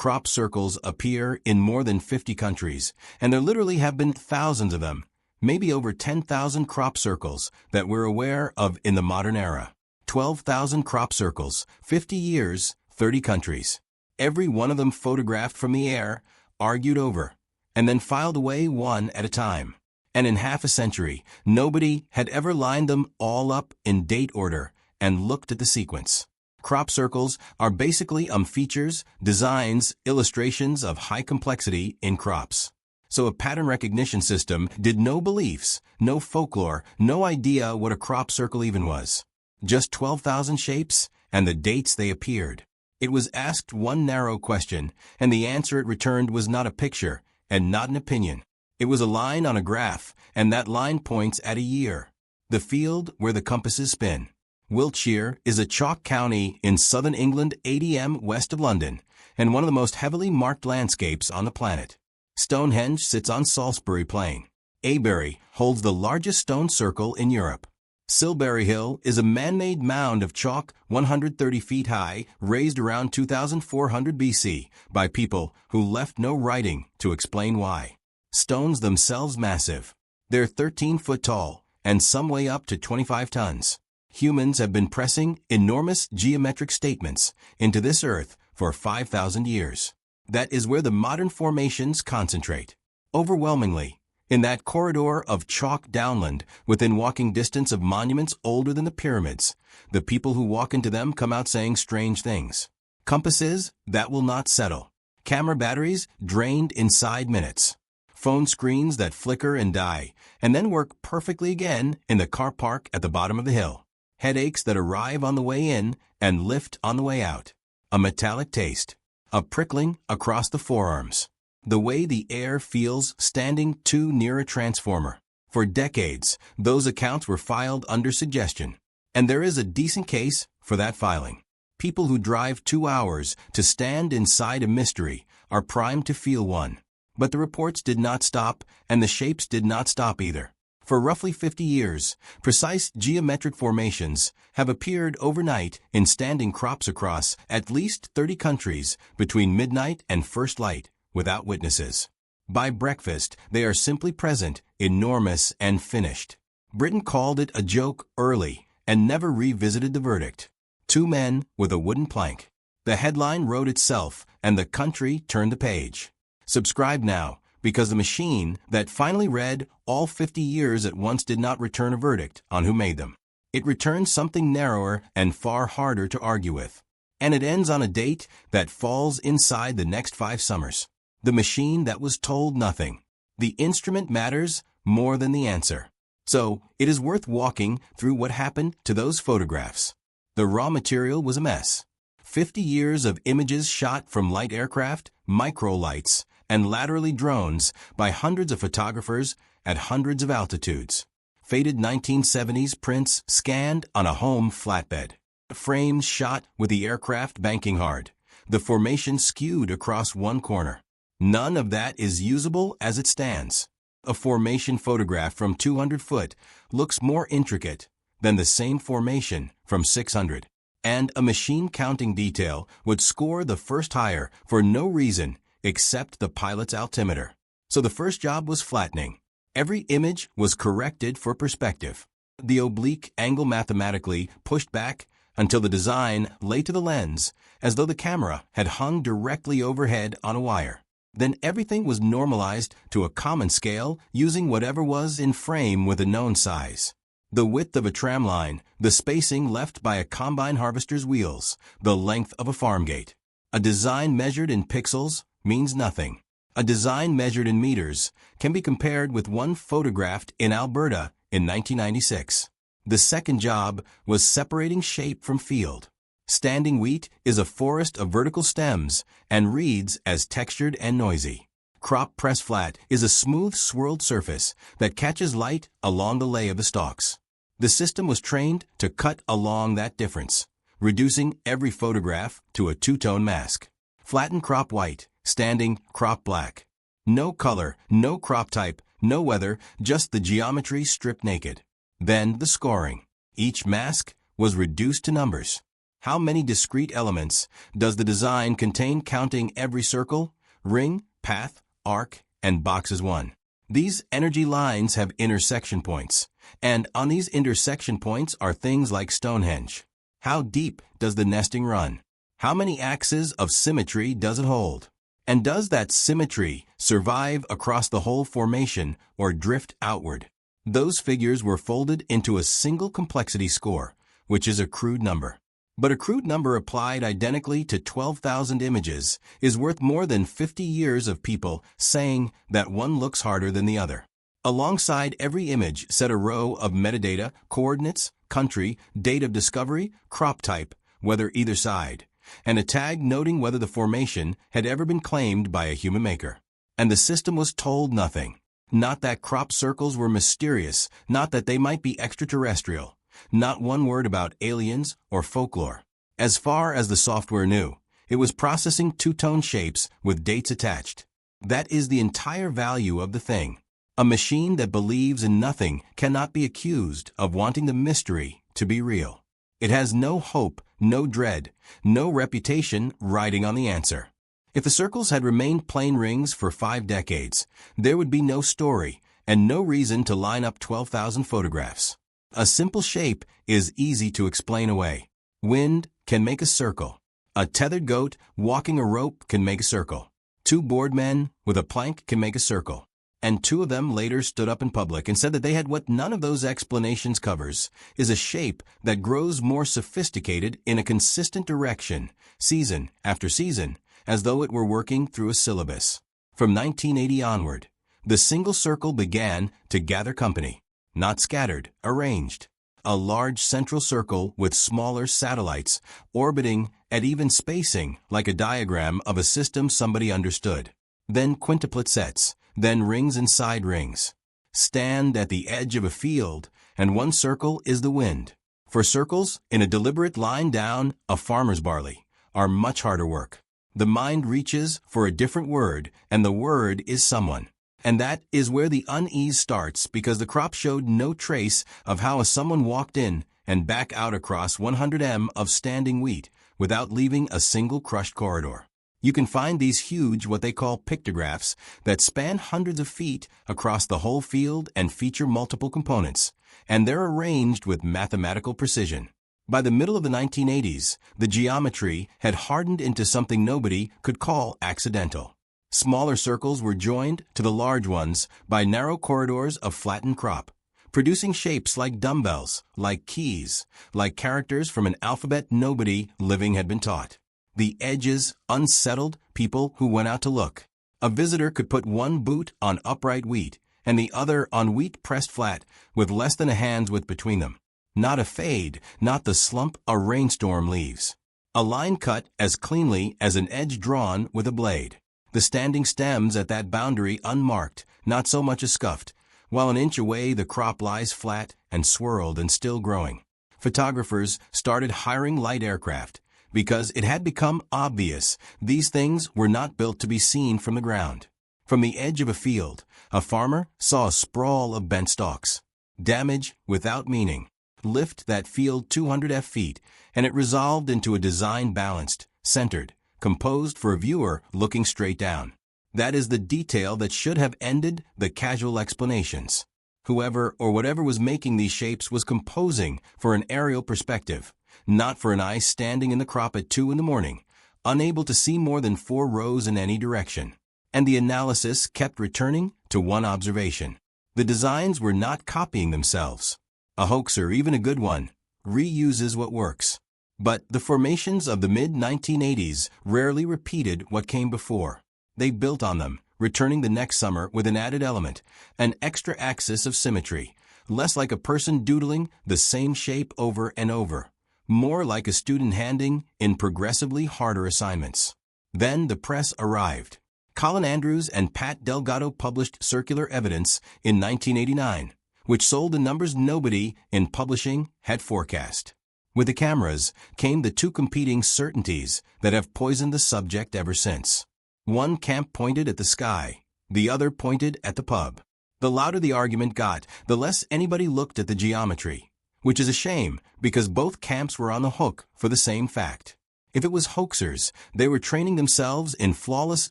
crop circles appear in more than 50 countries, and there literally have been thousands of them, maybe over 10,000 crop circles that we're aware of in the modern era. 12,000 crop circles, 50 years, 30 countries. Every one of them photographed from the air, argued over, and then filed away one at a time. And in half a century, nobody had ever lined them all up in date order and looked at the sequence. Crop circles are basically features, designs, illustrations of high complexity in crops. So a pattern recognition system did no beliefs, no folklore, no idea what a crop circle even was. Just 12,000 shapes and the dates they appeared. It was asked one narrow question, and the answer it returned was not a picture and not an opinion. It was a line on a graph, and that line points at a year. The field where the compasses spin. Wiltshire is a chalk county in southern England 80 m west of London, and one of the most heavily marked landscapes on the planet. Stonehenge sits on Salisbury Plain. Avebury holds the largest stone circle in Europe. Silbury Hill is a man-made mound of chalk 130 feet high, raised around 2400 BC by people who left no writing to explain why. Stones themselves massive. They're 13 foot tall, and some weigh up to 25 tons. Humans have been pressing enormous geometric statements into this earth for 5,000 years. That is where the modern formations concentrate. Overwhelmingly, in that corridor of chalk downland within walking distance of monuments older than the pyramids, the people who walk into them come out saying strange things. Compasses that will not settle. Camera batteries drained inside minutes. Phone screens that flicker and die, and then work perfectly again in the car park at the bottom of the hill. Headaches that arrive on the way in and lift on the way out. A metallic taste. A prickling across the forearms. The way the air feels standing too near a transformer. For decades, those accounts were filed under suggestion. And there is a decent case for that filing. People who drive 2 hours to stand inside a mystery are primed to feel one. But the reports did not stop, and the shapes did not stop either. For roughly 50 years, precise geometric formations have appeared overnight in standing crops across at least 30 countries between midnight and first light, without witnesses. By breakfast, they are simply present, enormous and finished. Britain called it a joke early and never revisited the verdict. 2 men with a wooden plank. The headline wrote itself, and the country turned the page. Subscribe now, because the machine that finally read all 50 years at once did not return a verdict on who made them. It returned something narrower and far harder to argue with. And it ends on a date that falls inside the next 5 summers. The machine that was told nothing. The instrument matters more than the answer. So, it is worth walking through what happened to those photographs. The raw material was a mess. 50 years of images shot from light aircraft, microlights, and laterally drones by hundreds of photographers at hundreds of altitudes. Faded 1970s prints scanned on a home flatbed. Frames shot with the aircraft banking hard. The formation skewed across one corner. None of that is usable as it stands. A formation photograph from 200 foot looks more intricate than the same formation from 600. And a machine counting detail would score the first higher for no reason except the pilot's altimeter. So the first job was flattening. Every image was corrected for perspective. The oblique angle mathematically pushed back until the design lay to the lens, as though the camera had hung directly overhead on a wire. Then everything was normalized to a common scale using whatever was in frame with a known size. The width of a tram line, the spacing left by a combine harvester's wheels, the length of a farm gate. A design measured in pixels means nothing. A design measured in meters can be compared with one photographed in Alberta in 1996. The second job was separating shape from field. Standing wheat is a forest of vertical stems and reads as textured and noisy. Crop press flat is a smooth swirled surface that catches light along the lay of the stalks. The system was trained to cut along that difference, reducing every photograph to a two-tone mask. Flattened crop white, standing crop black. No color, no crop type, no weather, just the geometry stripped naked. Then the scoring. Each mask was reduced to numbers. How many discrete elements does the design contain, counting every circle, ring, path, arc, and box as one? These energy lines have intersection points, and on these intersection points are things like Stonehenge. How deep does the nesting run? How many axes of symmetry does it hold? And does that symmetry survive across the whole formation or drift outward? Those figures were folded into a single complexity score, which is a crude number. But a crude number applied identically to 12,000 images is worth more than 50 years of people saying that one looks harder than the other. Alongside every image set a row of metadata, coordinates, country, date of discovery, crop type, weather either side, and a tag noting whether the formation had ever been claimed by a human maker. And the system was told nothing. Not that crop circles were mysterious, not that they might be extraterrestrial. Not one word about aliens or folklore. As far as the software knew, it was processing two-tone shapes with dates attached. That is the entire value of the thing. A machine that believes in nothing cannot be accused of wanting the mystery to be real. It has no hope, no dread, no reputation riding on the answer. If the circles had remained plain rings for 5 decades, there would be no story and no reason to line up 12,000 photographs. A simple shape is easy to explain away. Wind can make a circle. A tethered goat walking a rope can make a circle. 2 bored men with a plank can make a circle. And 2 of them later stood up in public and said that they had what none of those explanations covers, is a shape that grows more sophisticated in a consistent direction, season after season, as though it were working through a syllabus. From 1980 onward, the single circle began to gather company. Not scattered, arranged. A large central circle with smaller satellites orbiting at even spacing like a diagram of a system somebody understood. Then quintuplet sets, then rings inside rings. Stand at the edge of a field, and one circle is the wind. For circles, in a deliberate line down a farmer's barley, are much harder work. The mind reaches for a different word, and the word is someone. And that is where the unease starts, because the crop showed no trace of how a someone walked in and back out across 100 m of standing wheat without leaving a single crushed corridor. You can find these huge, what they call pictographs, that span hundreds of feet across the whole field and feature multiple components, and they're arranged with mathematical precision. By the middle of the 1980s, the geometry had hardened into something nobody could call accidental. Smaller circles were joined to the large ones by narrow corridors of flattened crop, producing shapes like dumbbells, like keys, like characters from an alphabet nobody living had been taught. The edges unsettled people who went out to look. A visitor could put one boot on upright wheat and the other on wheat pressed flat with less than a hand's width between them. Not a fade, not the slump a rainstorm leaves. A line cut as cleanly as an edge drawn with a blade. The standing stems at that boundary unmarked, not so much as scuffed, while an inch away the crop lies flat and swirled and still growing. Photographers started hiring light aircraft because it had become obvious these things were not built to be seen from the ground. From the edge of a field, a farmer saw a sprawl of bent stalks. Damage without meaning. Lift that field 200 feet, and it resolved into a design balanced, centered, composed for a viewer looking straight down. That is the detail that should have ended the casual explanations. Whoever or whatever was making these shapes was composing for an aerial perspective, not for an eye standing in the crop at 2 in the morning, unable to see more than 4 rows in any direction. And the analysis kept returning to one observation. The designs were not copying themselves. A hoaxer, even a good one, reuses what works. But the formations of the mid-1980s rarely repeated what came before. They built on them, returning the next summer with an added element, an extra axis of symmetry, less like a person doodling the same shape over and over, more like a student handing in progressively harder assignments. Then the press arrived. Colin Andrews and Pat Delgado published Circular Evidence in 1989, which sold the numbers nobody in publishing had forecast. With the cameras came the 2 competing certainties that have poisoned the subject ever since. One camp pointed at the sky, the other pointed at the pub. The louder the argument got, the less anybody looked at the geometry. which is a shame because both camps were on the hook for the same fact. If it was hoaxers, they were training themselves in flawless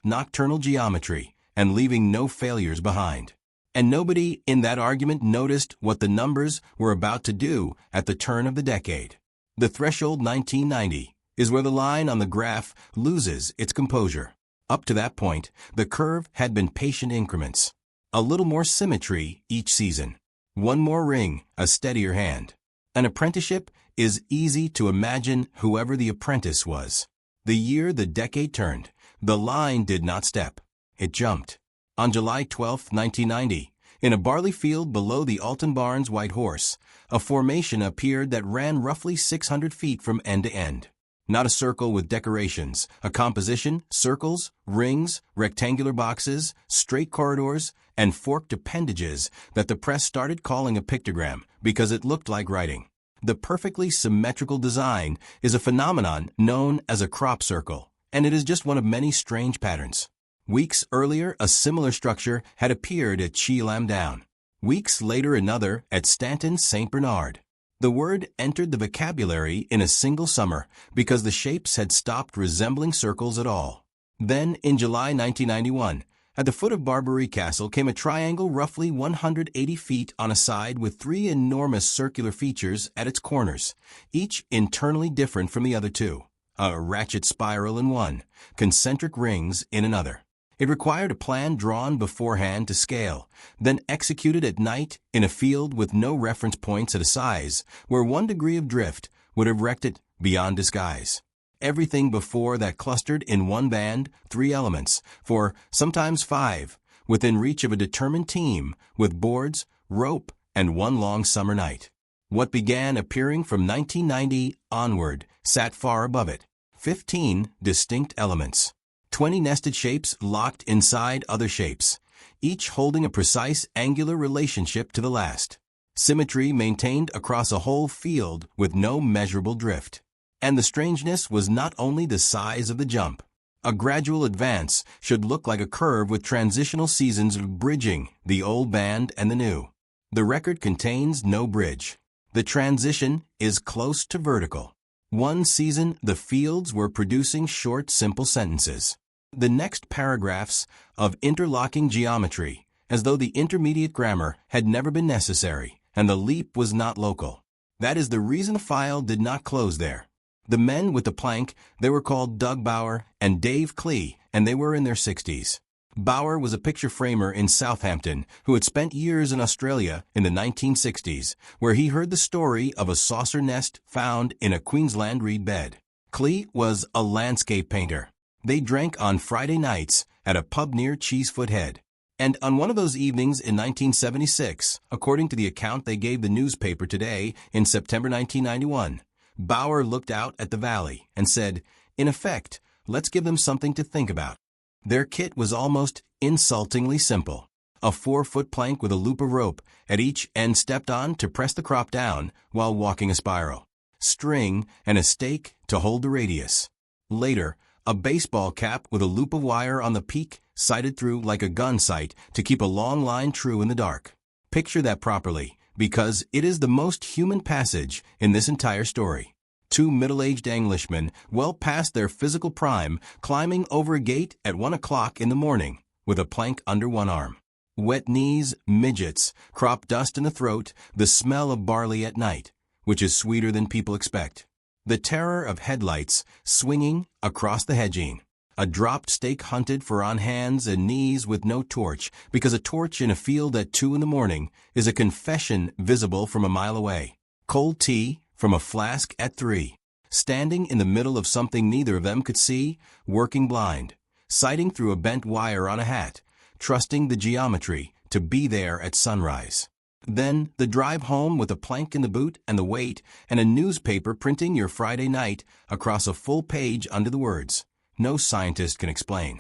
nocturnal geometry and leaving no failures behind. And nobody in that argument noticed what the numbers were about to do at the turn of the decade. The threshold 1990 is where the line on the graph loses its composure. Up to that point, the curve had been patient increments. A little more symmetry each season. One more ring, a steadier hand. An apprenticeship is easy to imagine whoever the apprentice was. The year the decade turned, the line did not step. It jumped. On July 12, 1990, in a barley field below the Alton Barns White Horse, a formation appeared that ran roughly 600 feet from end to end. Not a circle with decorations, a composition, circles, rings, rectangular boxes, straight corridors, and forked appendages that the press started calling a pictogram because it looked like writing. The perfectly symmetrical design is a phenomenon known as a crop circle, and it is just one of many strange patterns. Weeks earlier, a similar structure had appeared at Chelam Down. Weeks later, another at Stanton St. Bernard. The word entered the vocabulary in a single summer because the shapes had stopped resembling circles at all. Then, in July 1991, at the foot of Barbary Castle came a triangle roughly 180 feet on a side with three enormous circular features at its corners, each internally different from the other two. A ratchet spiral in one, concentric rings in another. It required a plan drawn beforehand to scale, then executed at night in a field with no reference points at a size where 1 degree of drift would have wrecked it beyond disguise. Everything before that clustered in one band, 3 elements, for sometimes 5, within reach of a determined team with boards, rope, and one long summer night. What began appearing from 1990 onward sat far above it. 15 distinct elements. 20 nested shapes locked inside other shapes, each holding a precise angular relationship to the last. Symmetry maintained across a whole field with no measurable drift. And the strangeness was not only the size of the jump. A gradual advance should look like a curve with transitional seasons bridging the old band and the new. The record contains no bridge. The transition is close to vertical. One season, the fields were producing short, simple sentences. The next paragraphs of interlocking geometry, as though the intermediate grammar had never been necessary, and the leap was not local. That is the reason the file did not close there. The men with the plank, they were called Doug Bauer and Dave Klee, and they were in their 60s. Bauer was a picture framer in Southampton who had spent years in Australia in the 1960s, where he heard the story of a saucer nest found in a Queensland reed bed. Klee was a landscape painter. They drank on Friday nights at a pub near Cheesefoot Head. And on one of those evenings in 1976, according to the account they gave the newspaper Today in September 1991, Bauer looked out at the valley and said, in effect, let's give them something to think about. Their kit was almost insultingly simple. A 4-foot plank with a loop of rope at each end stepped on to press the crop down while walking a spiral. String and a stake to hold the radius. Later, a baseball cap with a loop of wire on the peak sighted through like a gun sight to keep a long line true in the dark. Picture that properly, because it is the most human passage in this entire story. 2 middle-aged Englishmen, well past their physical prime, climbing over a gate at 1 o'clock in the morning with a plank under one arm. Wet knees, midgets, crop dust in the throat, the smell of barley at night, which is sweeter than people expect. The terror of headlights swinging across the hedging. A dropped stake hunted for on hands and knees with no torch, because a torch in a field at 2 in the morning is a confession visible from a mile away. Cold tea from a flask at 3. Standing in the middle of something neither of them could see, working blind. Sighting through a bent wire on a hat, trusting the geometry to be there at sunrise. Then the drive home with a plank in the boot and the weight and a newspaper printing your Friday night across a full page under the words. No scientist can explain.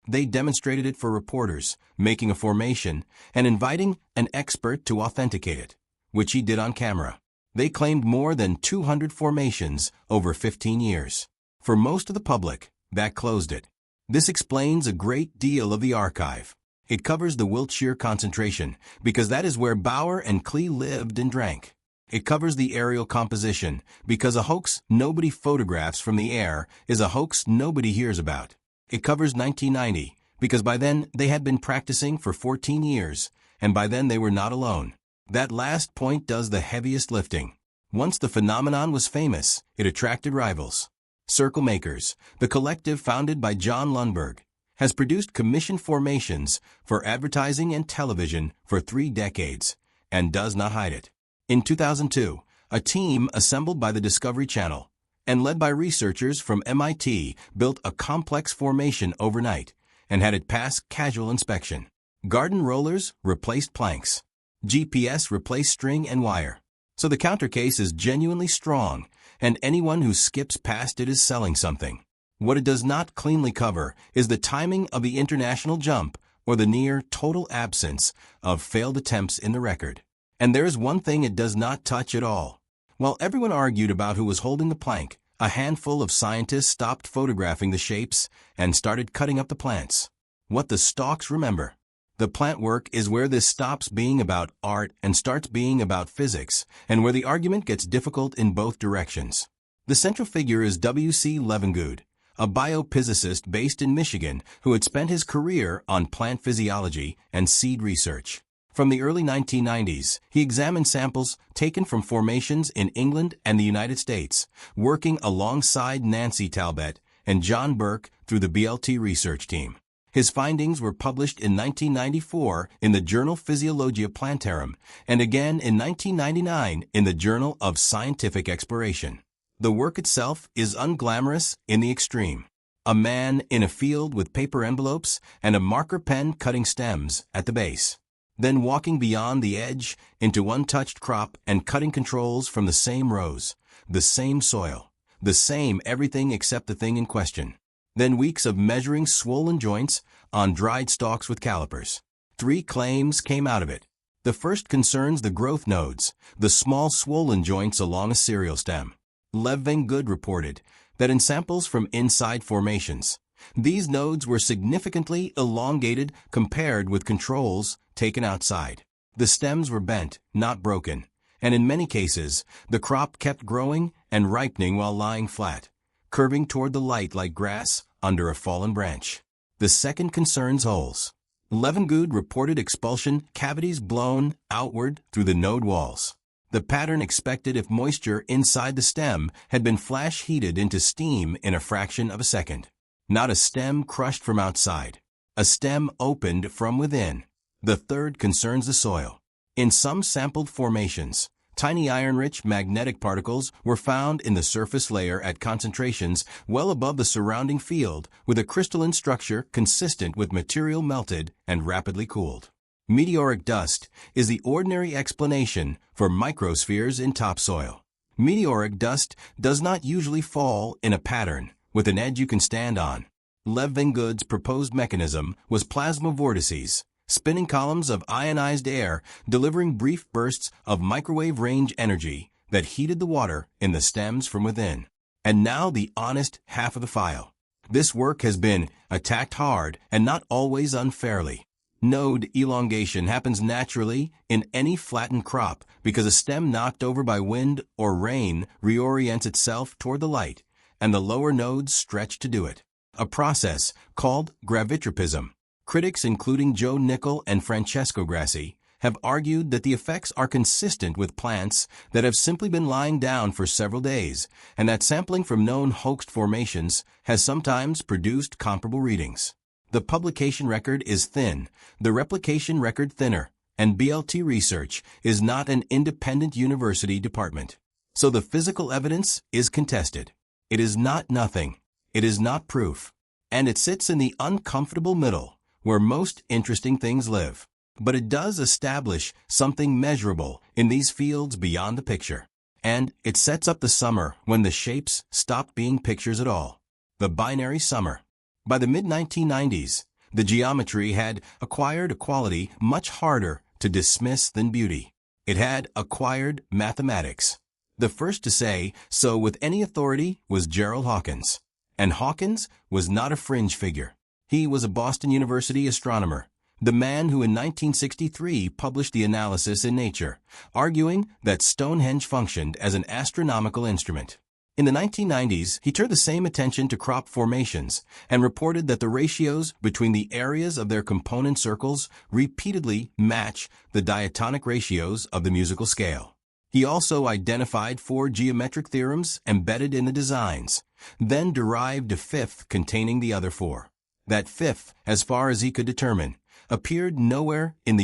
They demonstrated it for reporters, making a formation and inviting an expert to authenticate it, which he did on camera. They claimed more than 200 formations over 15 years. For most of the public, that closed it. This explains a great deal of the archive. It covers the Wiltshire concentration, because that is where Bauer and Klee lived and drank. It covers the aerial composition, because a hoax nobody photographs from the air is a hoax nobody hears about. It covers 1990, because by then they had been practicing for 14 years, and by then they were not alone. That last point does the heaviest lifting. Once the phenomenon was famous, it attracted rivals. Circle Makers, the collective founded by John Lundberg, has produced commission formations for advertising and television for 3 decades, and does not hide it. In 2002, a team assembled by the Discovery Channel and led by researchers from MIT built a complex formation overnight and had it pass casual inspection. Garden rollers replaced planks. GPS replaced string and wire. So the counter case is genuinely strong, and anyone who skips past it is selling something. What it does not cleanly cover is the timing of the international jump or the near total absence of failed attempts in the record. And there is one thing it does not touch at all. While everyone argued about who was holding the plank, a handful of scientists stopped photographing the shapes and started cutting up the plants. What the stalks remember. The plant work is where this stops being about art and starts being about physics, and where the argument gets difficult in both directions. The central figure is W.C. Levengood, a biophysicist based in Michigan who had spent his career on plant physiology and seed research. From the early 1990s, he examined samples taken from formations in England and the United States, working alongside Nancy Talbot and John Burke through the BLT research team. His findings were published in 1994 in the journal Physiologia Plantarum and again in 1999 in the Journal of Scientific Exploration. The work itself is unglamorous in the extreme. A man in a field with paper envelopes and a marker pen cutting stems at the base. Then walking beyond the edge into untouched crop and cutting controls from the same rows, the same soil, the same everything except the thing in question. Then weeks of measuring swollen joints on dried stalks with calipers. 3 claims came out of it. The first concerns the growth nodes, the small swollen joints along a cereal stem. Levengood reported that in samples from inside formations, these nodes were significantly elongated compared with controls taken outside. The stems were bent, not broken, and in many cases, the crop kept growing and ripening while lying flat, curving toward the light like grass under a fallen branch. The second concerns holes. Levengood reported expulsion cavities blown outward through the node walls. The pattern expected if moisture inside the stem had been flash heated into steam in a fraction of a second. Not a stem crushed from outside. A stem opened from within. The third concerns the soil. In some sampled formations, tiny iron-rich magnetic particles were found in the surface layer at concentrations well above the surrounding field with a crystalline structure consistent with material melted and rapidly cooled. Meteoric dust is the ordinary explanation for microspheres in topsoil. Meteoric dust does not usually fall in a pattern with an edge you can stand on. Levengood's proposed mechanism was plasma vortices, spinning columns of ionized air delivering brief bursts of microwave-range energy that heated the water in the stems from within. And now the honest half of the file. This work has been attacked hard and not always unfairly. Node elongation happens naturally in any flattened crop because a stem knocked over by wind or rain reorients itself toward the light, and the lower nodes stretch to do it. A process called gravitropism. Critics including Joe Nickell and Francesco Grassi have argued that the effects are consistent with plants that have simply been lying down for several days, and that sampling from known hoaxed formations has sometimes produced comparable readings. The publication record is thin, the replication record thinner, and BLT research is not an independent university department. So the physical evidence is contested. It is not nothing. It is not proof. And it sits in the uncomfortable middle, where most interesting things live. But it does establish something measurable in these fields beyond the picture. And it sets up the summer when the shapes stopped being pictures at all. The binary summer. By the mid-1990s, the geometry had acquired a quality much harder to dismiss than beauty. It had acquired mathematics. The first to say so with any authority was Gerald Hawkins. And Hawkins was not a fringe figure. He was a Boston University astronomer, the man who in 1963 published the analysis in Nature, arguing that Stonehenge functioned as an astronomical instrument. In the 1990s, he turned the same attention to crop formations and reported that the ratios between the areas of their component circles repeatedly match the diatonic ratios of the musical scale. He also identified 4 geometric theorems embedded in the designs, then derived a fifth containing the other 4. That fifth, as far as he could determine, appeared nowhere in the